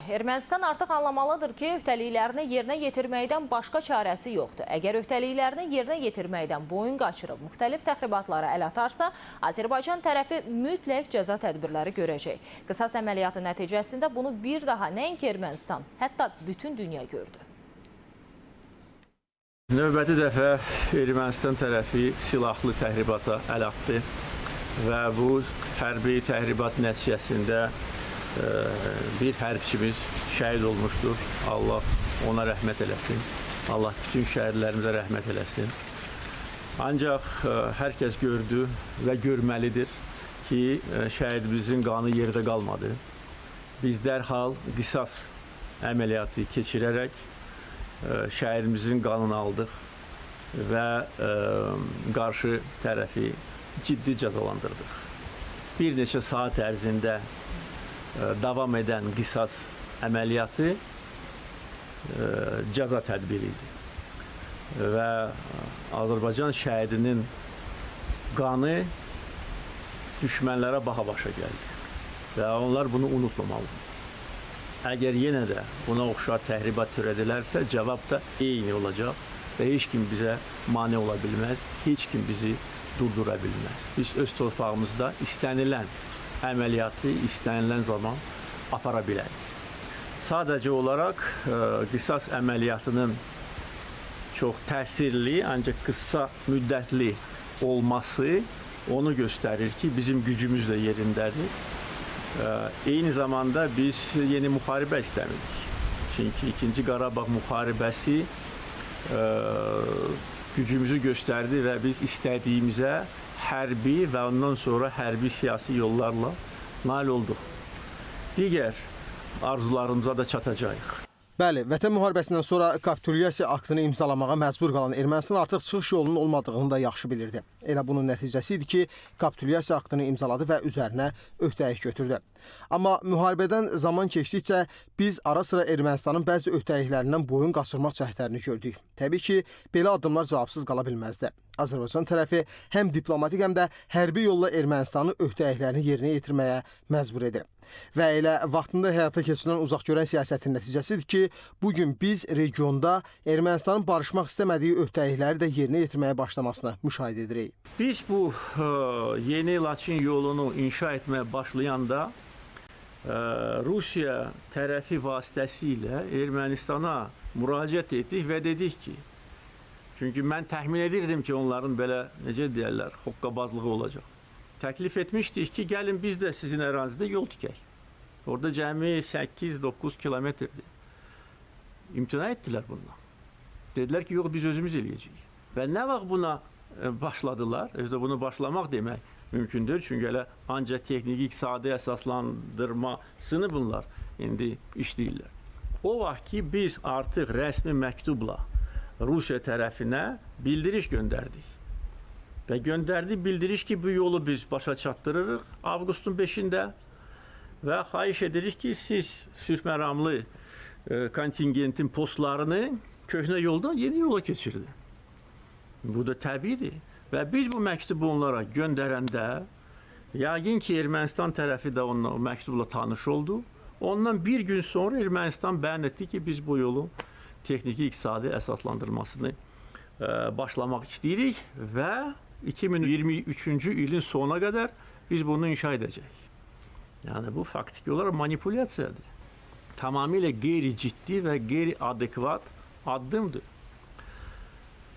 Ermənistan artıq anlamalıdır ki, öhdəliklərini yerinə yetirməkdən başqa çarəsi yoxdur. Əgər öhdəliklərini yerinə yetirməkdən boyun qaçırıb müxtəlif təxribatlara əl atarsa, Azərbaycan tərəfi mütləq cəza tədbirləri görəcək. Qisas əməliyyatı nəticəsində bunu bir daha nəinki Ermənistan, hətta bütün dünya gördü. Növbəti dəfə Ermənistan tərəfi silahlı təhribata əl atdı və bu hərbi təhribat nəticəsində bir hərbçimiz şəhid olmuşdur. Allah ona rəhmət eləsin. Allah bütün şəhidlərimizə rəhmət eləsin. Ancaq hər kəs gördü və görməlidir ki, şəhidimizin qanı yerdə qalmadı. Biz dərhal qisas əməliyyatı keçirərək şəhidimizin qanını aldıq və qarşı tərəfi ciddi cəzalandırdıq. Bir neçə saat ərzində davam edən qisas əməliyyatı cəza tədbiri idi və Azərbaycan şəhidinin qanı düşmənlərə baha başa gəldi və onlar bunu unutmamalıdır. Əgər yenə də buna oxşar təhribat törədilərsə, cavab da eyni olacaq və heç kim bizə mane ola bilməz, heç kim bizi durdura bilməz. Biz öz torpağımızda istənilən əməliyyatı istənilən zaman apara bilərik. Sadəcə olaraq qisas əməliyyatının çox təsirli, ancaq qısa müddətli olması onu göstərir ki, bizim gücümüz də yerindədir. Eyni zamanda biz yeni müharibə istəmirik. Çünki 2-ci Qarabağ müharibəsi gücümüzü göstərdi və biz istədiyimizə hərbi və ondan sonra hərbi siyasi yollarla nail olduq. Digər arzularımıza da çatacağıq. Bəli, Vətən müharibəsindən sonra kapitulyasiya aktını imzalamağa məcbur qalan Ermənistan artıq çıxış yolunun olmadığını da yaxşı bilirdi. Elə bunun nəticəsi idi ki, kapitulyasiya aktını imzaladı və üzərinə öhdəlik götürdü. Amma müharibədən zaman keçdikcə biz ara-sıra Ermənistanın bəzi öhdəliklərindən boyun qaçırmaq cəhdlərini gördük. Təbii ki, belə addımlar cavabsız qala bilməzdi. Azərbaycan tərəfi həm diplomatik, həm də hərbi yolla Ermənistanı öhdəliklərini yerinə yetirməyə məcbur edir. Və elə vaxtında həyata keçirilən uzaqgörən siyasətin nəticəsidir ki, bugün biz regionda Ermənistanın barışmaq istəmədiyi öhdəlikləri də yerinə yetirməyə başlamasını müşahidə edirik. Biz bu yeni Laçın yolunu inşa etməyə başlayanda Rusiya tərəfi vasitəsilə Ermənistana müraciət etdik və dedik ki, çünki mən təxmin edirdim ki, onların belə, necə deyərlər, hoqqabazlığı olacaq. Təklif etmişdik ki, gəlin biz də sizin ərazidə yol tikək. Orada cəmi 8-9 kilometrdir. İmtina etdilər bundan. Dedilər ki, yox, biz özümüz eləyəcəyik. Və nə vaxt buna başladılar, özdə bunu başlamaq demək mümkündür. Çünki elə ancaq texniki, iqtisadi əsaslandırmasını bunlar indi işləyirlər. O vaxt ki, biz artıq rəsmi məktubla Rusiya tərəfinə bildiriş göndərdik. Və göndərdik bildiriş ki, bu yolu biz başa çatdırırıq avqustun 5-də və xahiş edirik ki, siz sülh məramlı kontingentin postlarını köhnə yoldan yeni yola keçirin. Bu da təbiidir. Və biz bu məktubu onlara göndərəndə, yəqin ki, Ermənistan tərəfi də onunla o məktubla tanış oldu. Ondan bir gün sonra Ermənistan bəyan etdi ki, biz bu yolun texniki iqtisadi əsaslandırmasını başlamaq istəyirik və 2023-cü ilin sonuna qədər biz bunu inşa edəcəyik. Yəni, bu faktiki olaraq manipulyasiyadır. Tamamilə qeyri-ciddi və qeyri-adekvat addımdır.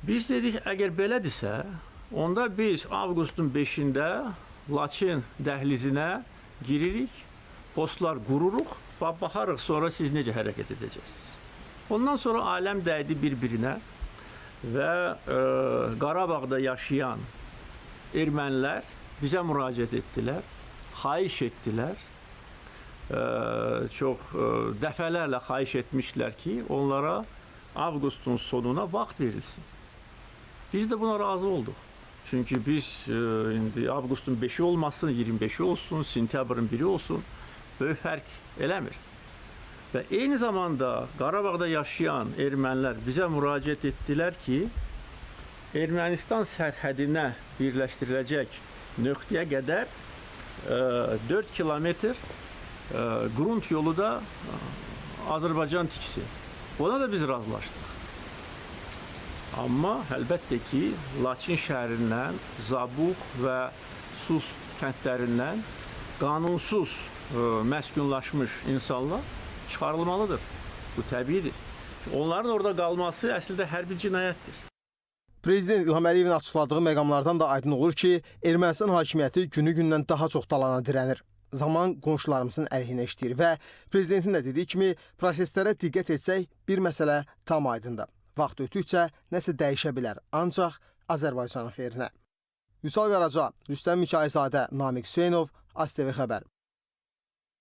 Biz dedik, əgər belədirsə, onda biz avqustun 5-də Laçın dəhlizinə giririk, postlar qururuq və baxarıq sonra siz necə hərəkət edəcəksiniz. Ondan sonra aləm dəydi bir-birinə və Qarabağda yaşayan ermənilər bizə müraciət etdilər, xahiş etdilər, çox dəfələrlə xahiş etmişlər ki, onlara avqustun sonuna vaxt verilsin. Biz də buna razı olduq. Çünki biz indi avqustun 5-i olmasın, 25-i olsun, sentyabrın 1-i olsun, böyük fərq eləmir. Və eyni zamanda Qarabağda yaşayan ermənilər bizə müraciət etdilər ki, Ermənistan sərhədinə birləşdiriləcək nöqtəyə qədər 4 kilometr grunt yolu da Azərbaycan tiksin. Ona da biz razılaşdıq. Amma əlbəttə ki, Laçın şəhərindən, Zabuq və Sus kəndlərindən qanunsuz məskunlaşmış insanlar çıxarılmalıdır. Bu təbiidir. Onların orada qalması əslində hərbi cinayətdir. Prezident İlham Əliyevin açıqladığı məqamlardan da aydın olur ki, Ermənistan hakimiyyəti günü-gündən daha çox dalana dirənir. Zaman qonşularımızın əleyhinə işləyir və prezidentin də dediyi kimi proseslərə diqqət etsək bir məsələ tam aydındır. Vaxt ötdükcə nəsə dəyişə bilər, ancaq Azərbaycanın xeyrinə. Vüsal Qaraca, Rüstəm Mikayılzadə, Namiq Hüseynov, ASTV Xəbər.